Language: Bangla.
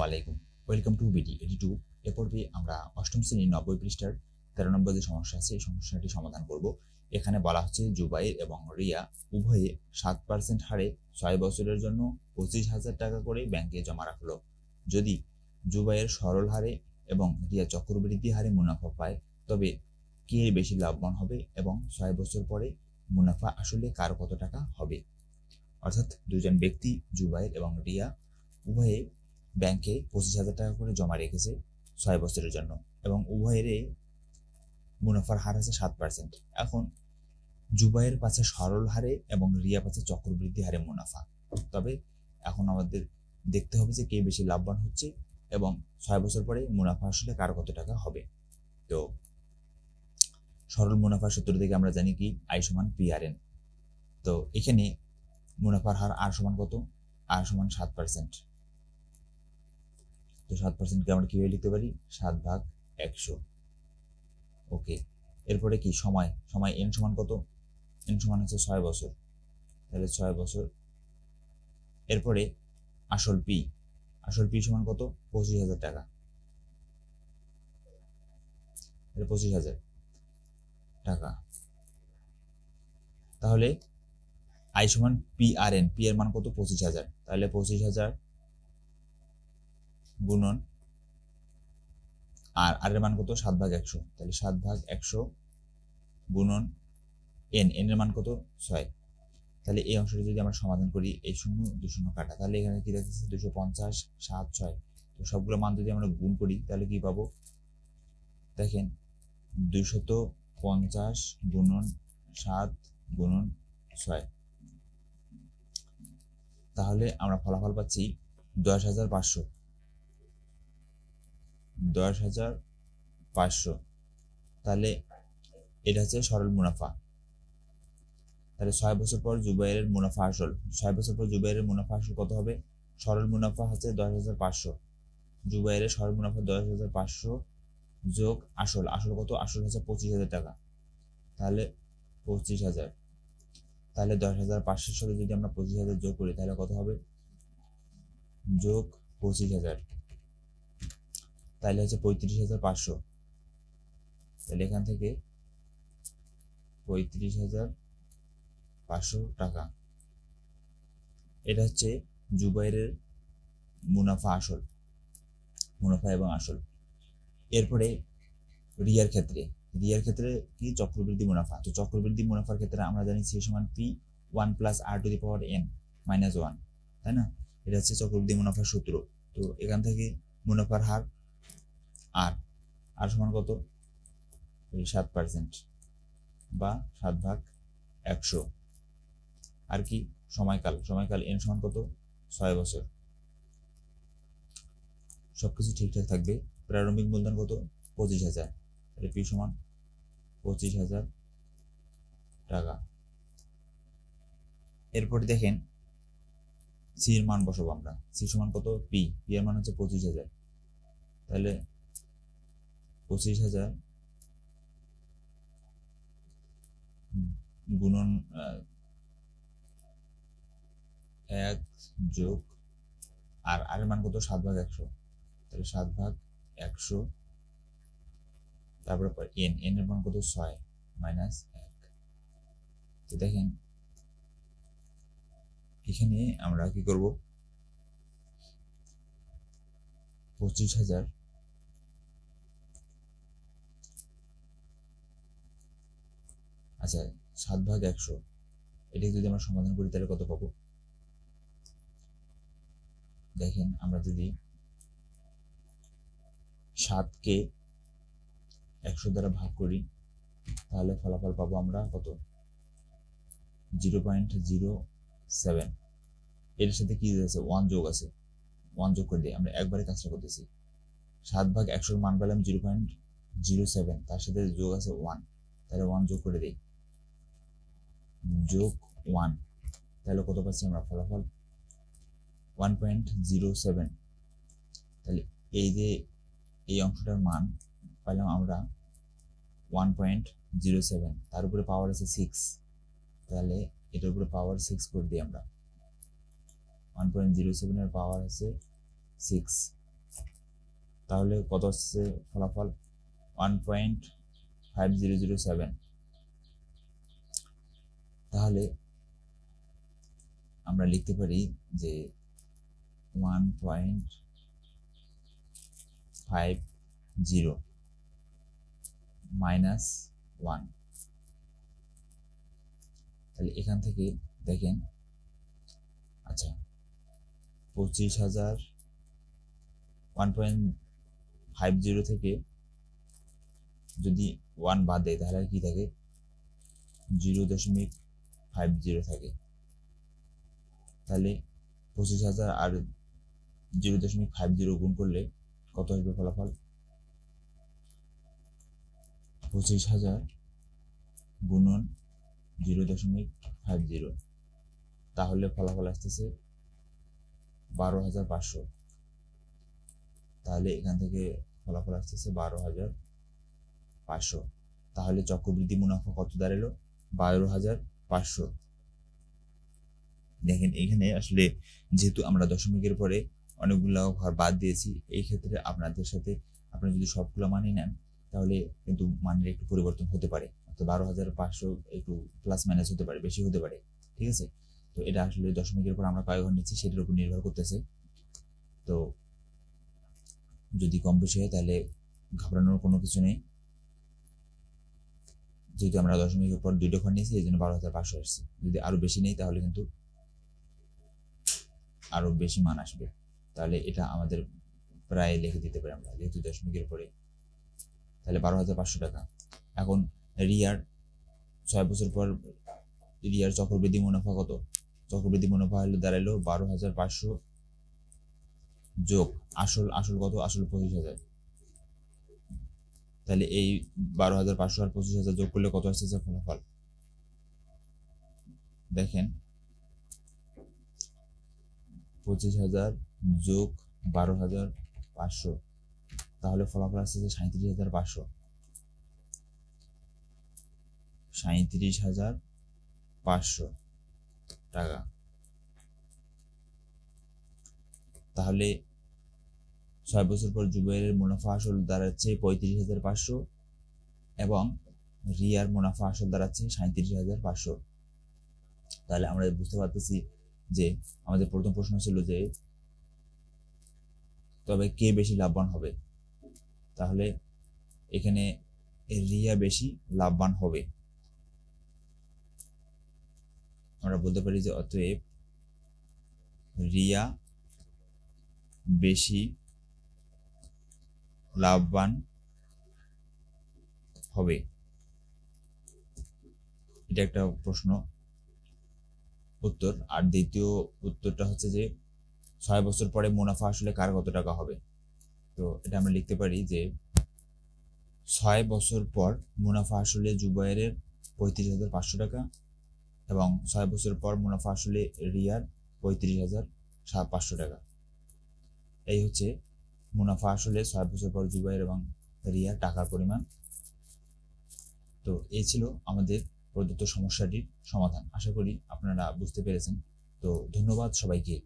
আলাইকুম, ওয়েলকাম টু বিডি 82। এ পর্বে আমরা অষ্টম শ্রেণীর 90 পৃষ্ঠার 13 নম্বর যে সমস্যা আছে এই সমস্যাটি সমাধান করব। এখানে বলা হচ্ছে জুবাইর এবং রিয়া উভয়ে 7% হারে 6 বছরের জন্য 25,000 টাকা করে ব্যাংকে জমা রাখলো। যদি জুবাইর সরল হারে এবং রিয়া চক্রবৃদ্ধি হারে মুনাফা পায়, তবে কে বেশি লাভবান হবে এবং 6 বছর পরে মুনাফা আসলে কার কত টাকা হবে। অর্থাৎ দুজন ব্যক্তি জুবাইর এবং রিয়া উভয়ে ব্যাংকে 25,000 টাকা করে জমা রেখেছে 6 বছরের জন্য এবং উভয়ের মুনাফার হার আছে 7%। এখন জুবাইয়ের পাচ্ছে সরল হারে এবং রিয়া পাচ্ছে চক্রবৃদ্ধি হারে মুনাফা। তবে এখন আমাদের দেখতে হবে যে কে বেশি লাভবান হচ্ছে এবং 6 বছর পরে মুনাফা আসলে কার কত টাকা হবে। তো সরল মুনাফার সূত্র থেকে আমরা জানি কি আই সমান PRN। তো এখানে মুনাফার হার আর সমান কত? আর সমান 7%। তো 7%কে আমরা কিভাবে লিখতে পারি? 7/100। ওকে, এরপরে কি সময় n সমান কত? n সমান হচ্ছে 6 বছর, তাহলে 6 বছর। এরপরে আসল পি সমান কত? 25,000 টাকা, তাহলে 25,000 টাকা। তাহলে আই সমান PRN, পি এর মান কত? 25,000, তাহলে 25,000 গুণন আর এর মান কত? 7/100, তাহলে 7/100 গুণন n এর মান কত? 6। তাহলে এই অংশটি যদি আমরা সমাধান করি, এই 0 2 0 কাটা, তাহলে এখানে কি থাকতেছে? 250 7 6। তো সবগুলো মান যদি আমরা গুণ করি তাহলে কি পাবো? দেখেন 250 গুণন 7 গুণন 6, তাহলে আমরা ফলাফল পাচ্ছি 10,500। 10,500, তাহলে এটা হচ্ছে সরল মুনাফা। তাহলে 6 বছর পর জুবাইরের মুনাফা আসল, 6 বছর পর জুবাইরের মুনাফা আসল কত হবে? সরল মুনাফা হচ্ছে 10,500, জুবাইরের সরল মুনাফা 10,500 যোগ আসল কত? আসল হচ্ছে 25,000 টাকা, তাহলে 25,000। তাহলে 10,500 সাথে যদি আমরা 25,000 যোগ করি তাহলে কত হবে? যোগ 25,000, তাহলে হচ্ছে 35,500। তাহলে এখান থেকে 35,500 টাকা। এটা হচ্ছে জুবাইরের মুনাফা এবং আসল। এরপরে রিয়ার ক্ষেত্রে কি? চক্রবৃদ্ধি মুনাফা। তো চক্রবৃদ্ধি মুনাফার ক্ষেত্রে আমরা জানি সি সমান পি 1 + r⁻n - 1, তাই না? এটা হচ্ছে চক্রবৃদ্ধি মুনাফার সূত্র। তো এখান থেকে মুনাফার হার আর সমান কত? 7% বা 7/100। আর কি? সময়কাল n সমান কত? 6 বছর। সবকিছু ঠিকঠাক থাকবে। প্রারম্ভিক মূলধন কত? 25,000, তাহলে পি সমান 25,000 টাকা। এরপর দেখেন সি এর মান বসাবো আমরা। সি সমান কত? পি এর মান হচ্ছে 25,000, তাহলে 25,000 গুণন 1 যোগ আর এর মান কত? 7/100, তাহলে 7/100। তারপরে n এর মান কত? 6 - 1। তো দেখেন এখানে আমরা কি করব? 25,000 আচ্ছা 7/100, এটাকে যদি আমরা সমাধান করি তাহলে কত পাবো? দেখেন আমরা যদি 7কে 100 দ্বারা ভাগ করি তাহলে ফলাফল পাবো আমরা কত? 0.07। এর সাথে কি আছে? 1 যোগ আছে, 1 যোগ করে দিই। আমরা একবারে কাজটা করতেছি। 7/100 মান পেলাম 0.07, তার সাথে যোগ আছে 1, তাহলে 1 যোগ করে দিই, যোগ 1, তাহলে কত পাচ্ছি আমরা? ফলাফল 1.07। তাহলে এই যে এই অংশটার মান পেলাম আমরা 1.07, তার উপরে পাওয়ার আছে 6, তাহলে এটার উপরে পাওয়ার 6 করে দিই আমরা। 1.07 এর পাওয়ার আছে 6, তাহলে কত আসছে ফলাফল 1.5007। তাহলে আমরা লিখতে পারি যে 1.50 মাইনাস 1। তাহলে এখান থেকে দেখেন, আচ্ছা 25,000 1.50 থেকে যদি 1 বাদ দেয় তাহলে কি থাকে, 0.50 থাকে। তাহলে 25,000 আর 0.50 গুণ করলে কত আসবে ফলাফল, 25,000 গুণন 0.50, তাহলে ফলাফল আসতেছে 12,500। তাহলে এখান থেকে ফলাফল আসতেছে 12,500। তাহলে চক্রবৃদ্ধি মুনাফা কত দাঁড়ালো, 12,500। দেখেন এখানে আসলে যেহেতু আমরা দশমিকের পরে অনেকগুলো ঘর বাদ দিয়েছি, এই ক্ষেত্রে আপনাদের সাথে আপনারা যদি সবগুলো মানিয়ে নেন তাহলে কিন্তু মানের একটু পরিবর্তন হতে পারে, অর্থাৎ 12,500 একটু প্লাস মাইনাস হতে পারে, বেশি হতে পারে, ঠিক আছে। তো এটা আসলে দশমিকের পর আমরা কয় ঘর নিচ্ছি সেটার উপর নির্ভর করতেছে। তো যদি কম বেশি হয় তাহলে ঘাবড়ানোর কোনো কিছু নেই, যেহেতু আমরা দশমিকের পর 2টা ঘর নিয়েছি এই জন্য 12,500 আসছে। যদি আরো বেশি নেই তাহলে কিন্তু আরো বেশি মান আসবে। তাহলে এটা আমাদের প্রায় লিখে দিতে পারি আমরা, যেহেতু দশমিকের পরে। তাহলে 12,500 টাকা। এখন রিয়ার 6 বছর পর রিয়ার চক্রবৃদ্ধি মুনাফা কত, চক্রবৃদ্ধি মুনাফা হলে দাঁড়ালো 12,500 যোগ আসল কত, আসল 25,000। তাহলে এই 12,500 আর 25,000 যোগ করলে কত আসতেছে ফলাফল, দেখেন 25,000 যোগ 12,500, তাহলে ফলাফল আসতেছে 37,500। 37,500 টাকা। তাহলে 6 বছর পর জুবাইরের মুনাফা আসল দাঁড়াচ্ছে 35,500 এবং রিয়ার মুনাফা আসল দাঁড়াচ্ছে 37,500। তাহলে আমরা বুঝতে পারতেছি যে আমাদের প্রথম প্রশ্ন ছিল যে তবে কে বেশি লাভবান হবে, তাহলে এখানে রিয়া বেশি লাভবান হবে। আমরা বলতে পারি যে অতএব রিয়া বেশি লাভবান হবে, এটা একটা প্রশ্ন উত্তর। আর দ্বিতীয় উত্তরটা হচ্ছে যে 6 বছর পরে মুনাফা আসলে কার কত টাকা হবে। তো এটা আমরা লিখতে পারি যে 6 বছর পর মুনাফা আসলে জুবাইরের 35,500 টাকা এবং 6 বছর পর মুনাফা আসলে রিয়ার 35,500 টাকা। এই হচ্ছে মুনাফা আসলে 6 বছর পর জুবাইর এবং রিয়ার টাকার পরিমাণ। তো এই ছিল আমাদের প্রদত্ত সমস্যাটির সমাধান। আশা করি আপনারা বুঝতে পেরেছেন। তো ধন্যবাদ সবাইকে।